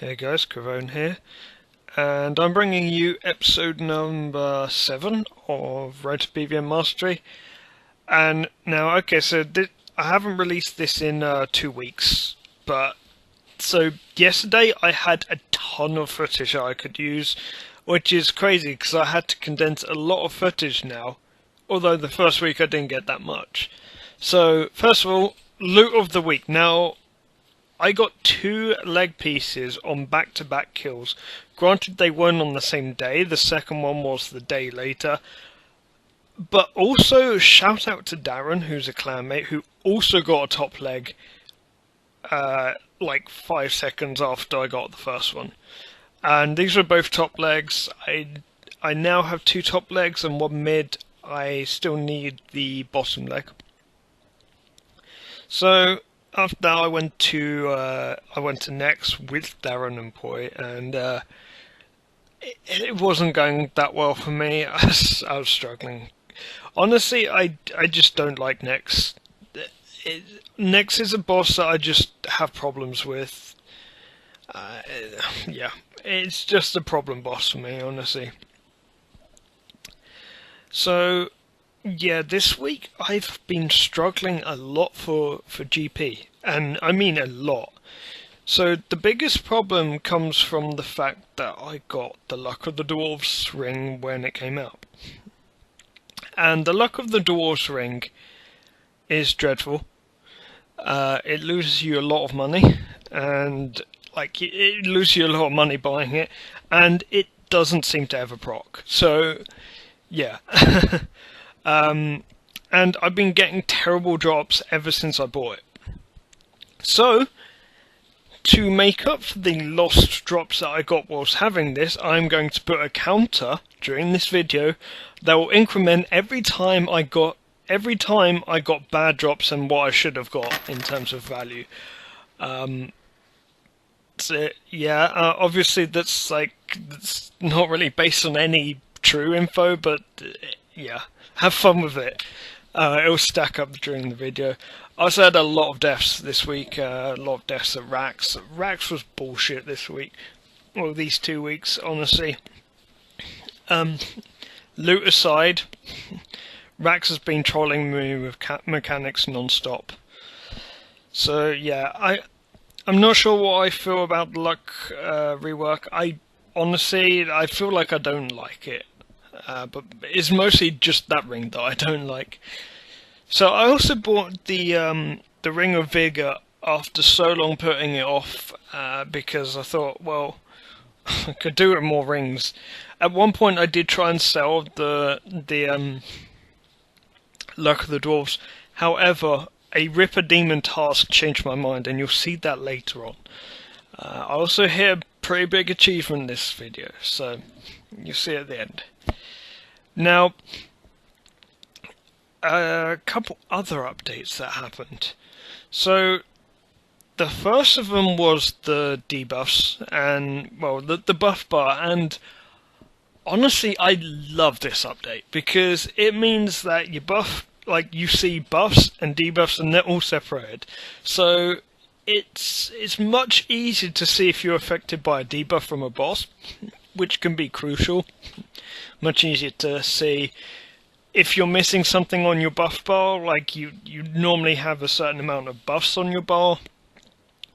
Hey guys, Cravone here, and I'm bringing you episode number 7 of Road to PVM Mastery. And now, okay, so I haven't released this in 2 weeks, but so yesterday I had a ton of footage that I could use, which is crazy because I had to condense a lot of footage now, although the first week I didn't get that much. So, first of all, loot of the week. Now, I got 2 leg pieces on back-to-back kills. Granted, they weren't on the same day. The second one was the day later. But also, shout out to Darren, who's a clanmate, who also got a top leg like 5 seconds after I got the first one. And these were both top legs. I now have 2 top legs and 1 mid. I still need the bottom leg. So after that, I went to Next with Darren and Poi, and it wasn't going that well for me. I was struggling. Honestly, I just don't like Next. Next is a boss that I just have problems with. Yeah, it's just a problem boss for me, honestly. So, yeah, this week I've been struggling a lot for GP, and I mean a lot. So the biggest problem comes from the fact that I got the Luck of the Dwarves ring when it came out. And the Luck of the Dwarves ring is dreadful. It loses you a lot of money, and it loses you a lot of money buying it, and it doesn't seem to ever proc. So, yeah. And I've been getting terrible drops ever since I bought it. So, to make up for the lost drops that I got whilst having this, I'm going to put a counter during this video that will increment every time I got bad drops and what I should have got in terms of value. So, yeah, obviously that's not really based on any true info, but yeah, have fun with it. It'll stack up during the video. I also had a lot of deaths this week, a lot of deaths at Rax. Rax was bullshit this week, well, these 2 weeks, honestly. Loot aside, Rax has been trolling me with mechanics non-stop. So yeah, I'm not sure what I feel about the luck rework. I feel like I don't like it. But it's mostly just that ring that I don't like. So I also bought the Ring of Vigor after so long putting it off, because I thought, well, I could do it with more rings. At one point I did try and sell the Luck of the Dwarves. However, a Ripper Demon task changed my mind, and you'll see that later on. I also hit a pretty big achievement in this video, so you'll see at the end. Now, a couple other updates that happened. So, the first of them was the debuffs, and, well, the buff bar, and honestly, I love this update, because it means that you see buffs and debuffs, and they're all separated. So, it's much easier to see if you're affected by a debuff from a boss, which can be crucial. Much easier to see if you're missing something on your buff bar, like you normally have a certain amount of buffs on your bar.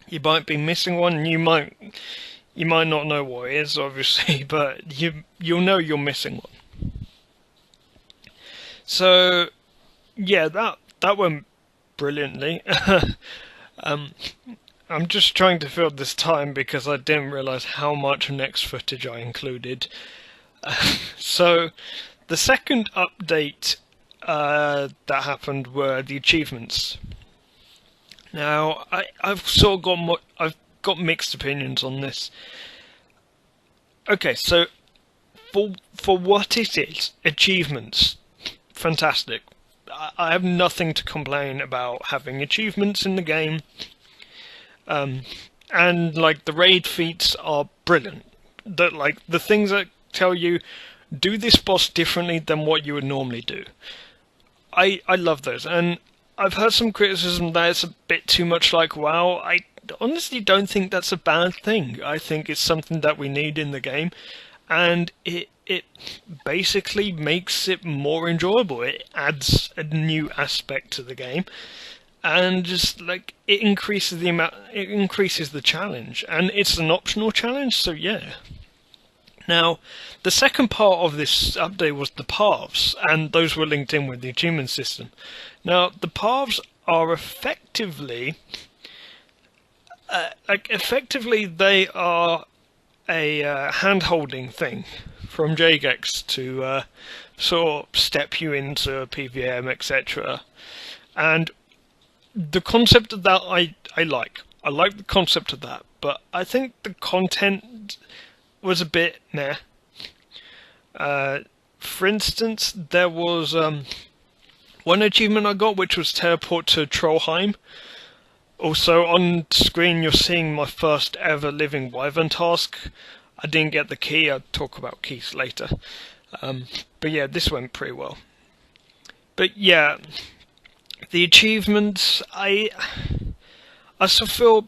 You might be missing one, and you might not know what it is, obviously, but you'll know you're missing one. So yeah, that went brilliantly. I'm just trying to fill this time because I didn't realise how much Next footage I included. So, the second update that happened were the achievements. Now, I've got mixed opinions on this. Okay, so for what it is, achievements, fantastic. I have nothing to complain about having achievements in the game. And the raid feats are brilliant. The things that tell you, do this boss differently than what you would normally do. I love those, and I've heard some criticism that it's a bit too much like WoW. honestly don't think that's a bad thing. I think it's something that we need in the game, and it basically makes it more enjoyable. It adds a new aspect to the game, and just like it increases the challenge, and it's an optional challenge. So yeah. Now, the second part of this update was the paths, and those were linked in with the achievement system. Now, the paths are effectively they are a hand-holding thing from Jagex to sort of step you into PVM, etc. And the concept of that I like. I like the concept of that, but I think the content was a bit meh. For instance, there was one achievement I got, which was teleport to Trollheim. Also, on screen you're seeing my first ever living Wyvern task. I didn't get the key, I'll talk about keys later. But yeah, this went pretty well. But yeah, the achievements, I sort of feel...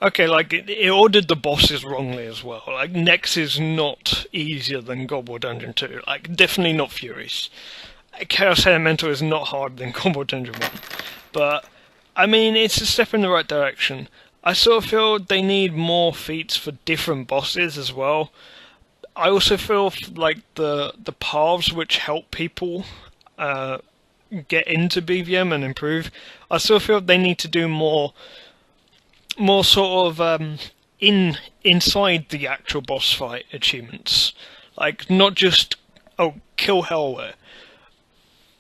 Okay, like, it ordered the bosses wrongly as well. Like, Nex is not easier than God War Dungeon 2. Like, definitely not Furies. Chaos Elemental is not harder than God War Dungeon 1. But, I mean, it's a step in the right direction. I sort of feel they need more feats for different bosses as well. I also feel like the paths which help people get into BVM and improve, I still feel they need to do more sort of inside the actual boss fight achievements, like not just kill Hellware.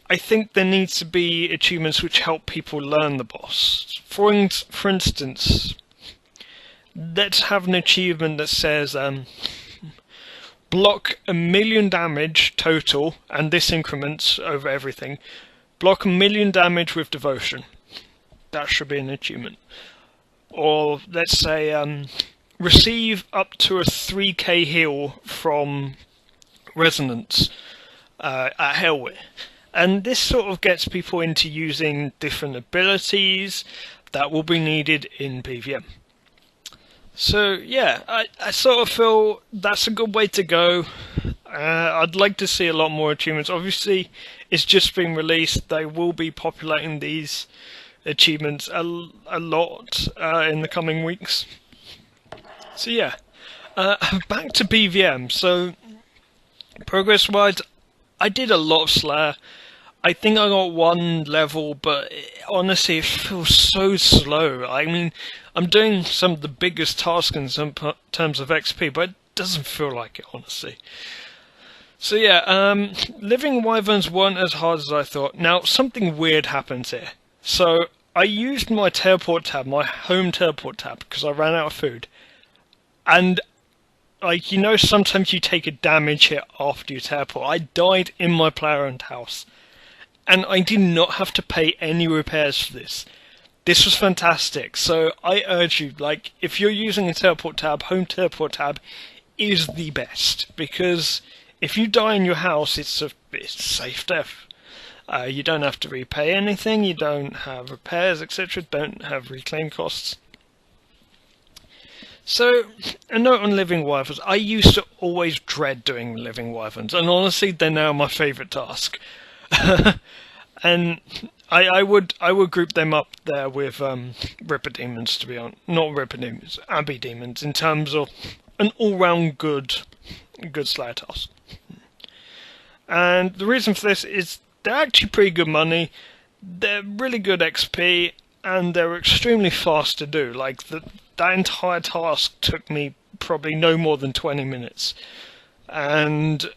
I think there needs to be achievements which help people learn the boss. For instance, let's have an achievement that says block 1,000,000 damage total, and this increments over everything. Block 1,000,000 damage with devotion. That should be an achievement. Or let's say receive up to a 3k heal from resonance at Hellware. And this sort of gets people into using different abilities that will be needed in PVM. So yeah, I sort of feel that's a good way to go. I'd like to see a lot more achievements. Obviously, it's just been released. They will be populating these achievements a lot in the coming weeks. So yeah, back to PVM. So progress-wise, I did a lot of Slayer. I think I got one level, but honestly, it feels so slow. I mean, I'm doing some of the biggest tasks in some terms of XP, but it doesn't feel like it, honestly. So yeah, living Wyverns weren't as hard as I thought. Now, something weird happens here. So I used my teleport tab, my home teleport tab, because I ran out of food. And, like, you know, sometimes you take a damage hit after you teleport. I died in my player-owned house. And I did not have to pay any repairs for this. This was fantastic. So I urge you, like, if you're using a teleport tab, home teleport tab is the best. Because if you die in your house, it's a safe death. You don't have to repay anything, you don't have repairs, etc., don't have reclaim costs. So, a note on Living Wyverns. I used to always dread doing Living Wyverns, and honestly, they're now my favourite task. And I would group them up there with Ripper Demons, to be honest. Not Ripper Demons, Abbey Demons, in terms of an all-round good Slayer task. And the reason for this is they're actually pretty good money, they're really good XP, and they're extremely fast to do. Like, that entire task took me probably no more than 20 minutes. And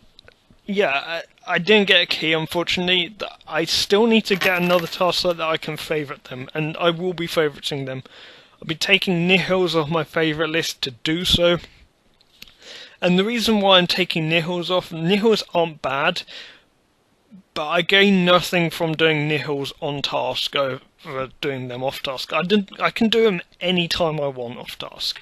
yeah, I didn't get a key, unfortunately. I still need to get another task so that I can favourite them, and I will be favouriting them. I'll be taking Nihils off my favourite list to do so. And the reason why I'm taking Nihils off, Nihils aren't bad, but I gain nothing from doing Nihils on task over doing them off task. I can do them any time I want off task.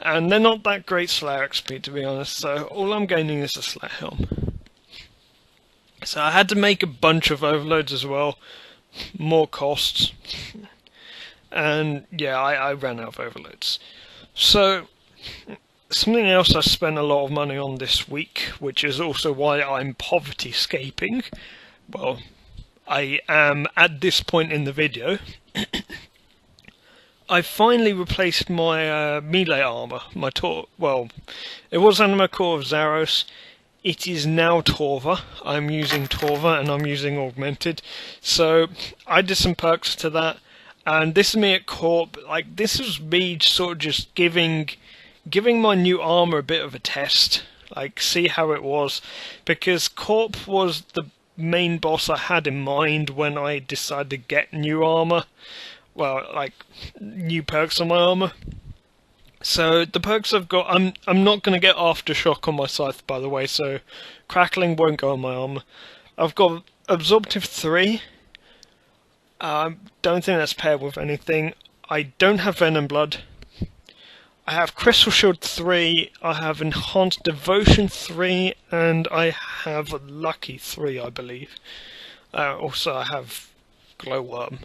And they're not that great Slayer XP, to be honest, so all I'm gaining is a Slayer Helm. So I had to make a bunch of overloads as well. More costs. and yeah, I ran out of overloads. So something else I spent a lot of money on this week, which is also why I'm poverty-scaping. Well, I am at this point in the video. I finally replaced my melee armor, my well, it was Anima Core of Zaros. It is now Torva. I'm using Torva and I'm using Augmented. So I did some perks to that, and this is me at Corp. Like, this is me sort of just giving my new armor a bit of a test, like see how it was, because Corp was the main boss I had in mind when I decided to get new armor. Well, like, new perks on my armor. So the perks I've got, I'm not going to get Aftershock on my scythe, by the way, so Crackling won't go on my armor. I've got Absorptive 3. I don't think that's paired with anything. I don't have Venom Blood. I have Crystal Shield 3, I have Enhanced Devotion 3, and I have Lucky 3, I believe. Also, I have Glowworm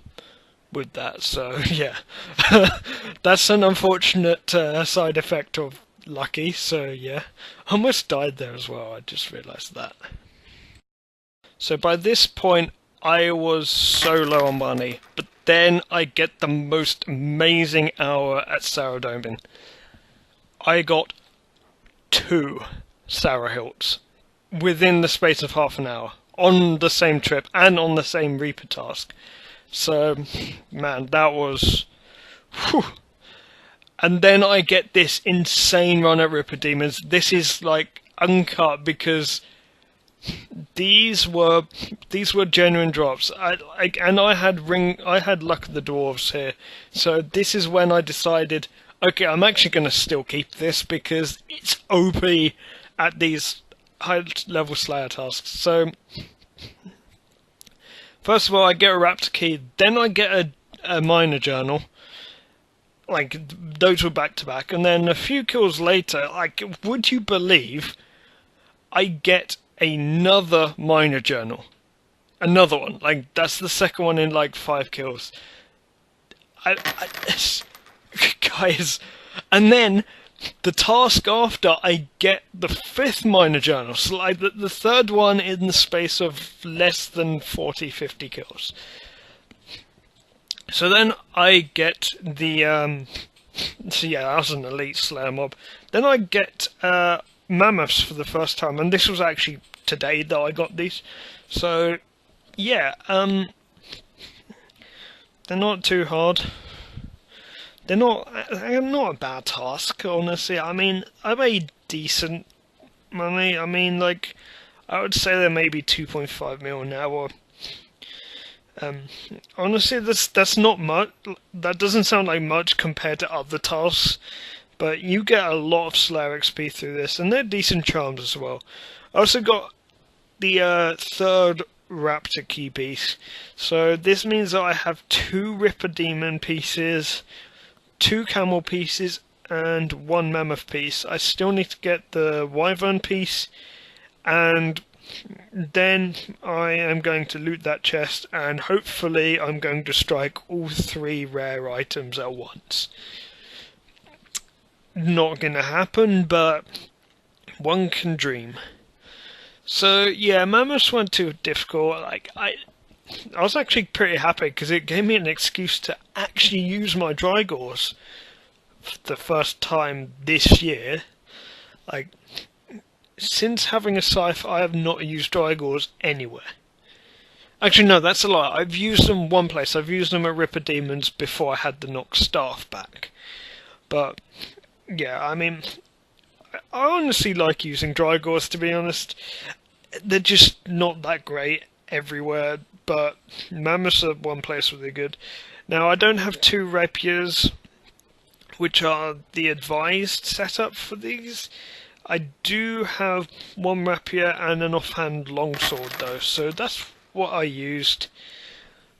with that, so yeah. That's an unfortunate side effect of Lucky, so yeah. I almost died there as well, I just realised that. So by this point, I was so low on money, but then I get the most amazing hour at Saradomin. I got 2 Sarah Hilts within the space of half an hour, on the same trip and on the same Reaper task. So, man, that was... whew. And then I get this insane run at Ripper Demons. This is like uncut because these were genuine drops. I had Luck of the Dwarves here. So this is when I decided, okay, I'm actually going to still keep this because it's OP at these high level Slayer tasks. So first of all, I get a Raptor Key, then I get a Minor Journal. Like, those were back to back, and then a few kills later, like, would you believe I get another Minor Journal? Another one. Like, that's the second one in, like, 5 kills. Guys. And then the task after, I get the 5th Minor Journal. So, like, the third one in the space of less than 40-50 kills. So then I get the, so yeah, that was an elite Slayer mob. Then I get Mammoths for the first time, and this was actually today that I got these. So, yeah, they're not too hard. They're not a bad task, honestly. I mean, I made decent money. I mean, like, I would say they're maybe 2.5 mil an hour. Honestly, that's not much. That doesn't sound like much compared to other tasks, but you get a lot of Slayer XP through this, and they're decent charms as well. I also got the 3rd Raptor Key piece, so this means that I have 2 Ripper Demon pieces, 2 Camel pieces, and 1 Mammoth piece. I still need to get the Wyvern piece, and then I am going to loot that chest, and hopefully I'm going to strike all 3 rare items at once. Not gonna happen, but one can dream. So yeah, Mammoths weren't too difficult. Like, I was actually pretty happy because it gave me an excuse to actually use my Drygores for the first time this year. Like, since having a scythe, I have not used Drygores anywhere. Actually, no, that's a lie. I've used them one place. I've used them at Ripper Demons before I had the Nox staff back. But, yeah, I mean, I honestly like using Drygores, to be honest. They're just not that great everywhere, but Mammoths are one place where they're good. Now, I don't have 2 rapiers, which are the advised setup for these. I do have 1 rapier and an offhand longsword though, so that's what I used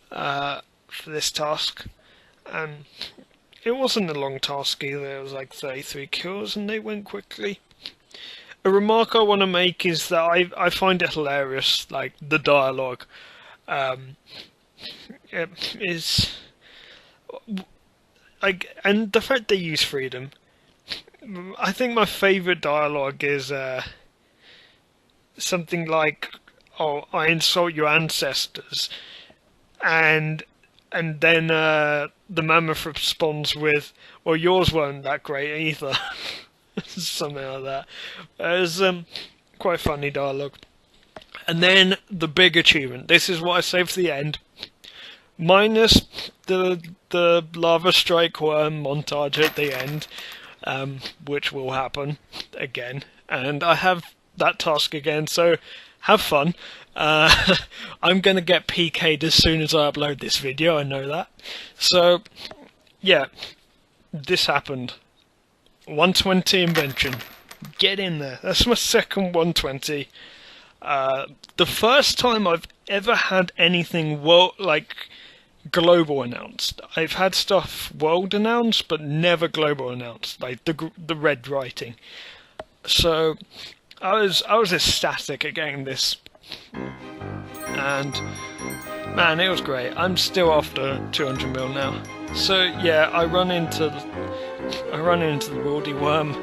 for this task. And it wasn't a long task either, it was like 33 kills and they went quickly. A remark I want to make is that I find it hilarious, like the dialogue. It is... and the fact they use freedom. I think my favourite dialogue is something like, "Oh, I insult your ancestors," and then the mammoth responds with, "Well, yours weren't that great either." Something like that. It's quite funny dialogue. And then the big achievement. This is what I saved for the end. Minus the lava strike worm montage at the end, which will happen again. And I have that task again, so have fun. I'm going to get PK'd as soon as I upload this video, I know that. So, yeah, this happened. 120 Invention. Get in there. That's my second 120. The first time I've ever had anything global announced. I've had stuff world announced, but never global announced, like the red writing. So I was ecstatic at getting this, and man, it was great. I'm still after 200 mil now. So yeah, I run into the Wildy Worm,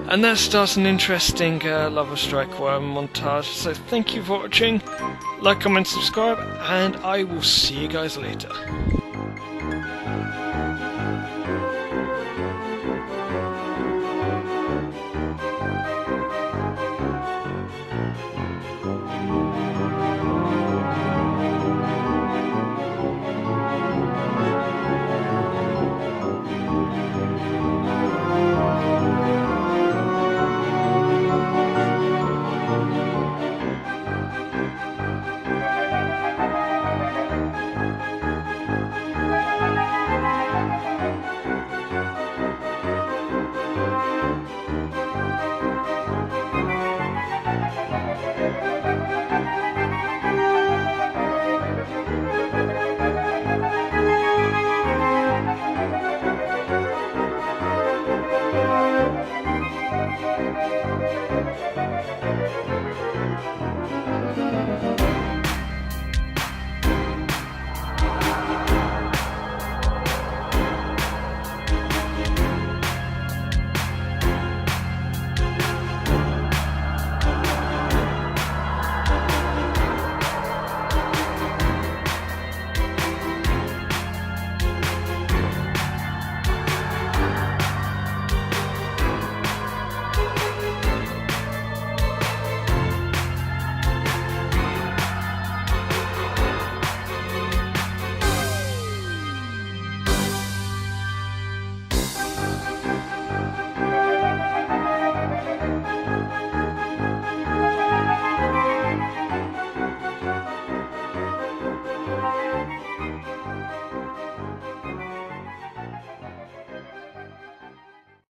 and that starts an interesting Lava Strike Worm montage. So thank you for watching. Like, comment, subscribe, and I will see you guys later.